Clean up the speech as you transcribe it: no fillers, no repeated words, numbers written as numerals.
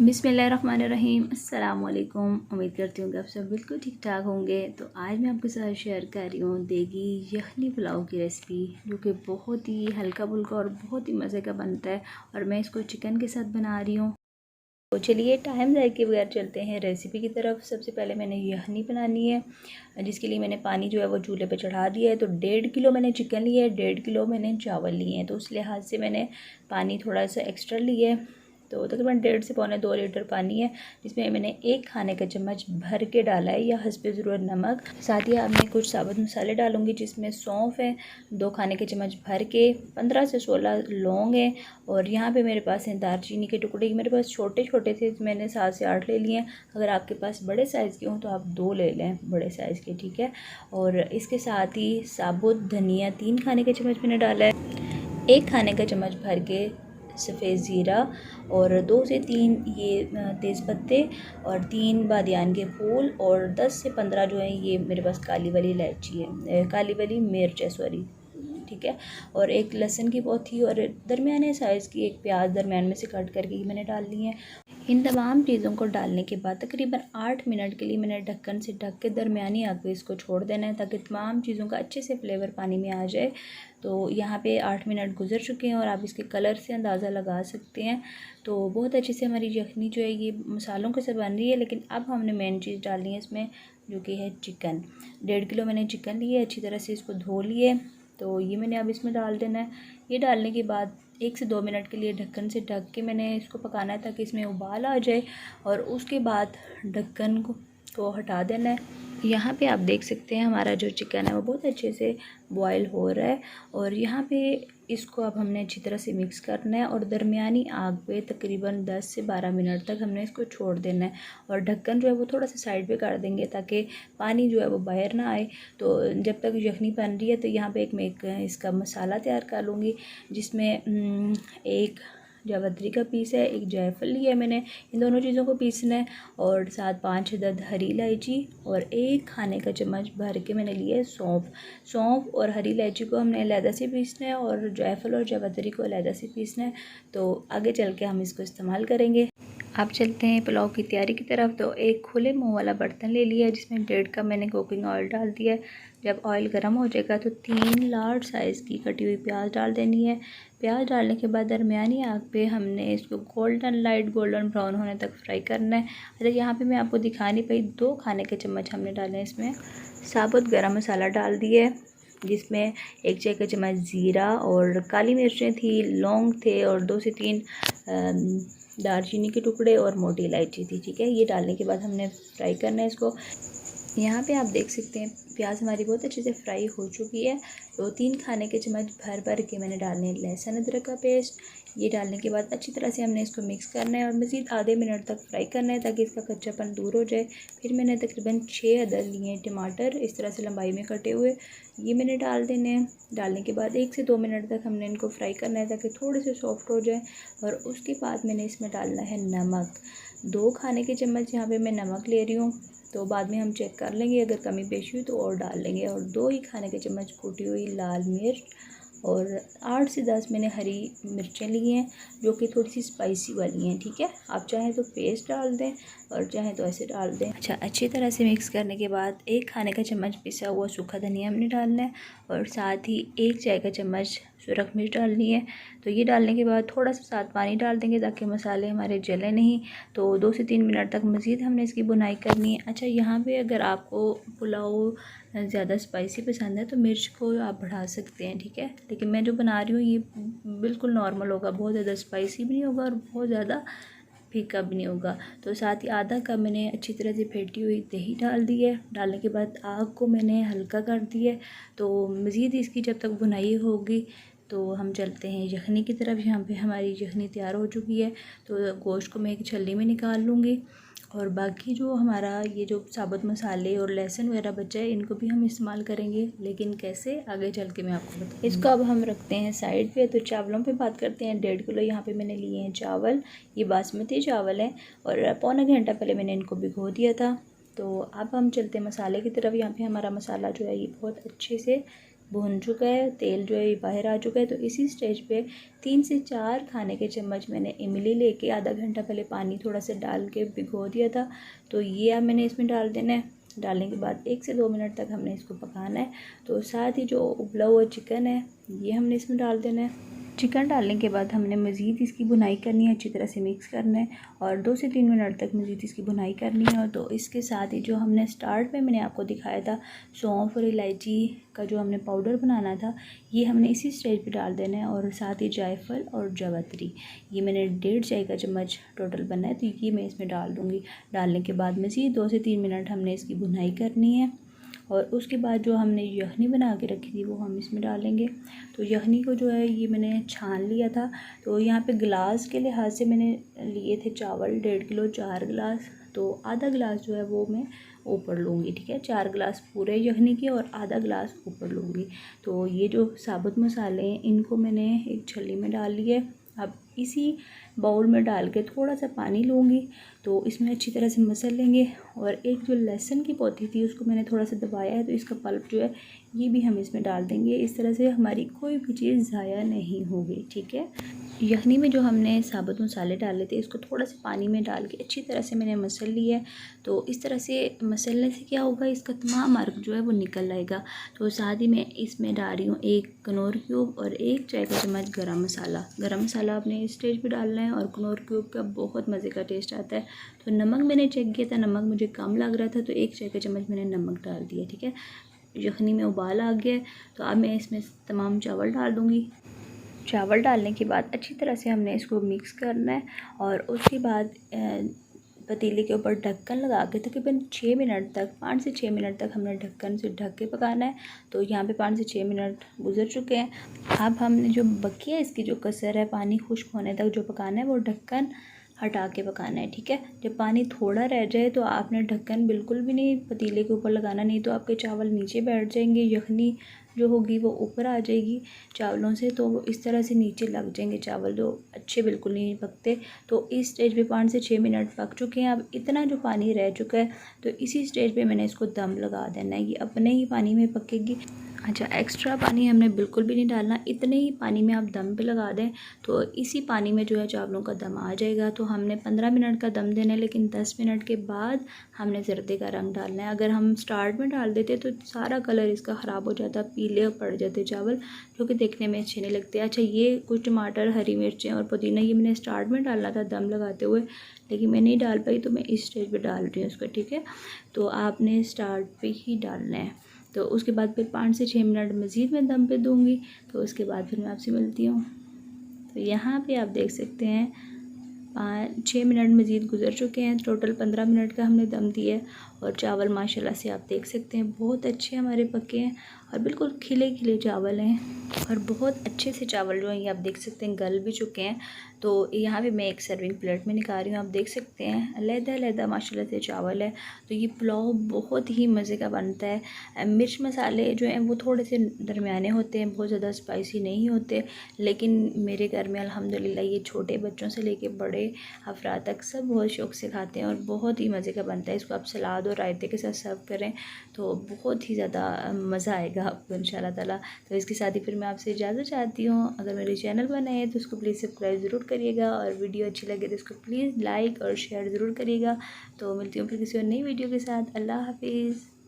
बिस्मिल्लाहिर्रहमानिर्रहीम। अस्सलाम वालेकुम। उम्मीद करती हूँ कि आप सब बिल्कुल ठीक ठाक होंगे। तो आज मैं आपके साथ शेयर कर रही हूँ देगी यखनी पुलाव की रेसिपी, जो कि बहुत ही हल्का फुल्का और बहुत ही मज़े का बनता है। और मैं इसको चिकन के साथ बना रही हूँ। तो चलिए टाइम ज़ाय के बगैर चलते हैं रेसिपी की तरफ। सबसे पहले मैंने यखनी बनानी है, जिसके लिए मैंने पानी जो है वो चूल्हे पे चढ़ा दिया है। तो 1.5 किलो मैंने चिकन लिया है, 1.5 किलो मैंने चावल लिए हैं। तो उस लिहाज से मैंने पानी थोड़ा सा एक्स्ट्रा लिया है। तो तकरीबन 1.5 से पौने 2 लीटर पानी है, जिसमें मैंने 1 खाने का चम्मच भर के डाला है, या हस्बे ज़रूरत नमक। साथ ही अब मैं कुछ साबुत मसाले डालूँगी, जिसमें सौंफ है 2 खाने के चम्मच भर के, 15 से 16 लौंग है। और यहाँ पे मेरे पास हैं दालचीनी के टुकड़े। मेरे पास छोटे छोटे थे, मैंने 7 से 8 ले लिए हैं। अगर आपके पास बड़े साइज़ के हों तो आप 2 ले लें, बड़े साइज़ के, ठीक है। और इसके साथ ही साबुत धनिया 3 खाने के चम्मच मैंने डाला है, 1 खाने का चम्मच भर के सफ़ेद ज़ीरा, और 2 से 3 ये तेज़ पत्ते, और 3 बादियान के फूल, और 10 से 15 जो है ये मेरे पास काली वाली इलायची है, काली वाली मिर्च है, सॉरी, ठीक है। और एक लहसुन की पौथी, और दरमियाने साइज़ की एक प्याज दरमियान में से कट करके मैंने डाल ली है। इन तमाम चीज़ों को डालने के बाद तकरीबन 8 मिनट के लिए मैंने ढक्कन से ढक के दरमियानी आग पे इसको छोड़ देना है, ताकि तमाम चीज़ों का अच्छे से फ्लेवर पानी में आ जाए। तो यहाँ पे 8 मिनट गुजर चुके हैं, और आप इसके कलर से अंदाज़ा लगा सकते हैं। तो बहुत अच्छे से हमारी यखनी जो है ये मसालों के साथ बन रही है। लेकिन अब हमने मेन चीज़ डालनी है इसमें, जो कि है चिकन। 1.5 किलो मैंने चिकन लिया, अच्छी तरह से इसको धो लिए। तो ये मैंने अब इसमें डाल देना है। ये डालने के बाद 1 से 2 मिनट के लिए ढक्कन से ढक के मैंने इसको पकाना है, ताकि इसमें उबाल आ जाए। और उसके बाद ढक्कन को हटा देना है। यहाँ पे आप देख सकते हैं हमारा जो चिकन है वो बहुत अच्छे से बॉयल हो रहा है। और यहाँ पे इसको अब हमने अच्छी तरह से मिक्स करना है, और दरमियानी आग पे तकरीबन 10 से 12 मिनट तक हमने इसको छोड़ देना है। और ढक्कन जो है वो थोड़ा सा साइड पे कर देंगे, ताकि पानी जो है वो बाहर ना आए। तो जब तक यखनी बन रही है, तो यहाँ पे मैं एक इसका मसाला तैयार कर लूँगी, जिसमें एक जावित्री का पीस है, एक जायफल लिया है मैंने, इन दोनों चीज़ों को पीसना है। और साथ 5 अदद हरी इलायची, और 1 खाने का चम्मच भर के मैंने लिया है सौंफ और हरी इलायची को हमने अलहदा से पीसना है, और जायफल और जावित्री को अलहदा से पीसना है। तो आगे चल के हम इसको इस्तेमाल करेंगे। अब चलते हैं पुलाव की तैयारी की तरफ। तो एक खुले मुंह वाला बर्तन ले लिया है, जिसमें 1.5 कप मैंने कुकिंग ऑयल डाल दिया है। जब ऑयल गर्म हो जाएगा तो 3 लार्ज साइज़ की कटी हुई प्याज डाल देनी है। प्याज डालने के बाद दरमियानी आग पे हमने इसको लाइट गोल्डन ब्राउन होने तक फ्राई करना है। अच्छा, यहाँ पे मैं आपको दिखा नहीं पाई, 2 खाने के चम्मच हमने डाले हैं इसमें। साबुत गरम मसाला डाल दिए, जिसमें 1 चाय का चम्मच ज़ीरा, और काली मिर्चें थी, लौंग थे, और 2 से 3 दालचीनी के टुकड़े, और मोटी इलायची थी, ठीक है। ये डालने के बाद हमने फ्राई करना है इसको। यहाँ पे आप देख सकते हैं प्याज हमारी बहुत अच्छे से फ्राई हो चुकी है। तो 3 खाने के चम्मच भर भर के मैंने डालने हैं लहसुन अदरक का पेस्ट। ये डालने के बाद अच्छी तरह से हमने इसको मिक्स करना है, और मज़ीद आधे मिनट तक फ्राई करना है, ताकि इसका कच्चापन दूर हो जाए। फिर मैंने तकरीबन 6 अदद लिए हैं टमाटर, इस तरह से लंबाई में कटे हुए, ये मैंने डाल देने हैं। डालने के बाद 1 से 2 मिनट तक हमने इनको फ्राई करना है, ताकि थोड़े से सॉफ्ट हो जाए। और उसके बाद मैंने इसमें डालना है नमक, 2 खाने के चम्मच यहाँ पे मैं नमक ले रही हूँ। तो बाद में हम चेक कर लेंगे, अगर कमी पेशी हुई तो और डाल लेंगे। और 2 ही खाने के चम्मच कूटी हुई लाल मिर्च, और 8 से 10 मैंने हरी मिर्चें ली हैं, जो कि थोड़ी सी स्पाइसी वाली हैं, ठीक है। आप चाहें तो पेस्ट डाल दें, और चाहें तो ऐसे डाल दें। अच्छा, अच्छी तरह से मिक्स करने के बाद 1 खाने का चम्मच पिसा हुआ सूखा धनिया हमने डालना है, और साथ ही 1 चाय का चम्मच सुरख मिर्च डालनी है। तो ये डालने के बाद थोड़ा सा साथ पानी डाल देंगे, ताकि मसाले हमारे जले नहीं। तो 2 से 3 मिनट तक मज़ीद हमने इसकी बुनाई करनी है। अच्छा, यहाँ पे अगर आपको पुलाव ज़्यादा स्पाइसी पसंद है तो मिर्च को आप बढ़ा सकते हैं, ठीक है। लेकिन मैं जो बना रही हूँ ये बिल्कुल नॉर्मल होगा, बहुत ज़्यादा स्पाइसी भी नहीं होगा, और बहुत ज़्यादा फीका भी नहीं होगा। तो साथ ही आधा कप मैंने अच्छी तरह से फेंटी हुई दही डाल दी है। डालने के बाद आग को मैंने हल्का कर दिया है। तो मज़ीद इसकी जब तक बुनाई होगी, तो हम चलते हैं यखनी की तरफ। यहाँ पे हमारी यखनी तैयार हो चुकी है। तो गोश्त को मैं एक छल्ली में निकाल लूँगी, और बाकी जो हमारा ये जो साबुत मसाले और लहसुन वगैरह बचा है, इनको भी हम इस्तेमाल करेंगे। लेकिन कैसे, आगे चल के मैं आपको बताऊँगी। इसको अब हम रखते हैं साइड पे। तो चावलों पे बात करते हैं। 1.5 किलो यहाँ पे मैंने लिए हैं चावल, ये बासमती चावल हैं, और पौना घंटा पहले मैंने इनको भिगो दिया था। तो अब हम चलते हैं मसाले की तरफ। यहाँ पे हमारा मसाला जो है ये बहुत अच्छे से भुन चुका है, तेल जो है ये बाहर आ चुका है। तो इसी स्टेज पे 3 से 4 खाने के चम्मच मैंने इमली लेके आधा घंटा पहले पानी थोड़ा सा डाल के भिगो दिया था, तो ये अब मैंने इसमें डाल देना है। डालने के बाद 1 से 2 मिनट तक हमने इसको पकाना है। तो साथ ही जो उबला हुआ चिकन है ये हमने इसमें डाल देना है। चिकन डालने के बाद हमने मज़ीद इसकी भुनाई करनी है, अच्छी तरह से मिक्स करना है और 2 से 3 मिनट तक मज़ीद इसकी भुनाई करनी है। तो इसके साथ ही जो हमने स्टार्ट में मैंने आपको दिखाया था सौंफ और इलायची का जो हमने पाउडर बनाना था, ये हमने इसी स्टेज पे डाल देना है। और साथ ही जायफल और जावित्री, ये मैंने 1.5 चाय का चम्मच टोटल बना है, तो ये मैं इसमें डाल दूँगी। डालने के बाद मज़ीद 2 से 3 मिनट हमने इसकी भुनाई करनी है। और उसके बाद जो हमने यखनी बना के रखी थी वो हम इसमें डालेंगे। तो यखनी को जो है ये मैंने छान लिया था। तो यहाँ पे गिलास के लिहाज से मैंने लिए थे चावल 1.5 किलो, 4 गिलास, तो आधा गिलास जो है वो मैं ऊपर लूँगी, ठीक है। 4 गिलास पूरे यखनी के और आधा गिलास ऊपर लूँगी। तो ये जो साबुत मसाले हैं इनको मैंने एक छल्ली में डाल लिए। अब इसी बाउल में डाल के थोड़ा सा पानी लूँगी, तो इसमें अच्छी तरह से मसल लेंगे। और एक जो लहसुन की पौती थी उसको मैंने थोड़ा सा दबाया है, तो इसका पल्प जो है ये भी हम इसमें डाल देंगे। इस तरह से हमारी कोई भी चीज़ ज़ाया नहीं होगी, ठीक है। यखनी में जो हमने साबुत मसाले डाले थे इसको थोड़ा सा पानी में डाल के अच्छी तरह से मैंने मसल लिया है। तो इस तरह से मसलने से क्या होगा, इसका तमाम अर्क जो है वो निकल आएगा। तो साथ ही मैं इसमें डाल रही हूँ 1 कनौर क्यूब और 1 चाय का चम्मच गरम मसाला। गरम मसाला आपने इस स्टेज पे डालना है और कनौर क्यूब का बहुत मज़े का टेस्ट आता है। तो नमक मैंने चेक किया था, नमक मुझे कम लग रहा था, तो 1 चाय का चम्मच मैंने नमक डाल दिया, ठीक है। यखनी में उबाल आ गया, तो अब मैं इसमें तमाम चावल डाल दूँगी। चावल डालने के बाद अच्छी तरह से हमने इसको मिक्स करना है और उसके बाद पतीले के ऊपर ढक्कन लगा के तकरीबन 6 मिनट तक, 5 से 6 मिनट तक हमने ढक्कन से ढक के पकाना है। तो यहाँ पे 5 से 6 मिनट गुजर चुके हैं। अब हमने जो बकिया इसकी जो कसर है पानी खुश्क होने तक जो पकाना है वो ढक्कन हटा के पकाना है, ठीक है। जब पानी थोड़ा रह जाए तो आपने ढक्कन बिल्कुल भी नहीं पतीले के ऊपर लगाना, नहीं तो आपके चावल नीचे बैठ जाएंगे, यखनी जो होगी वो ऊपर आ जाएगी चावलों से, तो वो इस तरह से नीचे लग जाएंगे चावल, जो अच्छे बिल्कुल नहीं पकते। तो इस स्टेज पे 5 से 6 मिनट पक चुके हैं। अब इतना जो पानी रह चुका है तो इसी स्टेज पे मैंने इसको दम लगा देना है, ये अपने ही पानी में पकेगी। अच्छा, एक्स्ट्रा पानी हमने बिल्कुल भी नहीं डालना, इतने ही पानी में आप दम पे लगा दें तो इसी पानी में जो है चावलों का दम आ जाएगा। तो हमने 15 मिनट का दम देना है, लेकिन 10 मिनट के बाद हमने ज़र्दे का रंग डालना है। अगर हम स्टार्ट में डाल देते तो सारा कलर इसका ख़राब हो जाता, पीले पड़ जाते चावल, जो कि देखने में अच्छे नहीं लगते। अच्छा, ये कुछ टमाटर, हरी मिर्चें और पुदीना ये मैंने स्टार्ट में डालना था दम लगाते हुए, लेकिन मैं नहीं डाल पाई, तो मैं इस स्टेज पर डाल रही हूँ इसको, ठीक है। तो आपने स्टार्ट पर ही डालना है। तो उसके बाद फिर 5 से 6 मिनट मज़ीद मैं दम पे दूँगी, तो उसके बाद फिर मैं आपसे मिलती हूँ। तो यहाँ पे आप देख सकते हैं 5-6 मिनट मज़ीद गुजर चुके हैं, टोटल 15 मिनट का हमने दम दिया है। और चावल माशाल्लाह से आप देख सकते हैं बहुत अच्छे हमारे पके हैं और बिल्कुल खिले खिले चावल हैं और बहुत अच्छे से चावल जो हैं ये आप देख सकते हैं गल भी चुके हैं। तो यहाँ पे मैं एक सर्विंग प्लेट में निकाल रही हूँ, आप देख सकते हैं अलग-अलग माशाल्लाह से चावल है। तो ये पुलाव बहुत ही मज़े का बनता है। मिर्च मसाले जो हैं वो थोड़े से दरमियाने होते हैं, बहुत ज़्यादा स्पाइसी नहीं होते, लेकिन मेरे घर में अल्हम्दुलिल्लाह ये छोटे बच्चों से लेके बड़े अफराद तक सब बहुत शौक़ से खाते हैं और बहुत ही मज़े का बनता है। इसको आप सलाद और रायते के साथ सर्व करें तो बहुत ही ज़्यादा मज़ा आएगा आपको इंशाल्लाह ताला। तो इसके साथ ही फिर मैं आपसे इजाज़त चाहती हूँ। अगर मेरे चैनल पर नए हैं तो उसको प्लीज़ सब्सक्राइब ज़रूर करिएगा और वीडियो अच्छी लगे तो इसको प्लीज़ लाइक और शेयर ज़रूर करिएगा। तो मिलती हूँ फिर किसी और नई वीडियो के साथ। अल्लाह हाफिज़।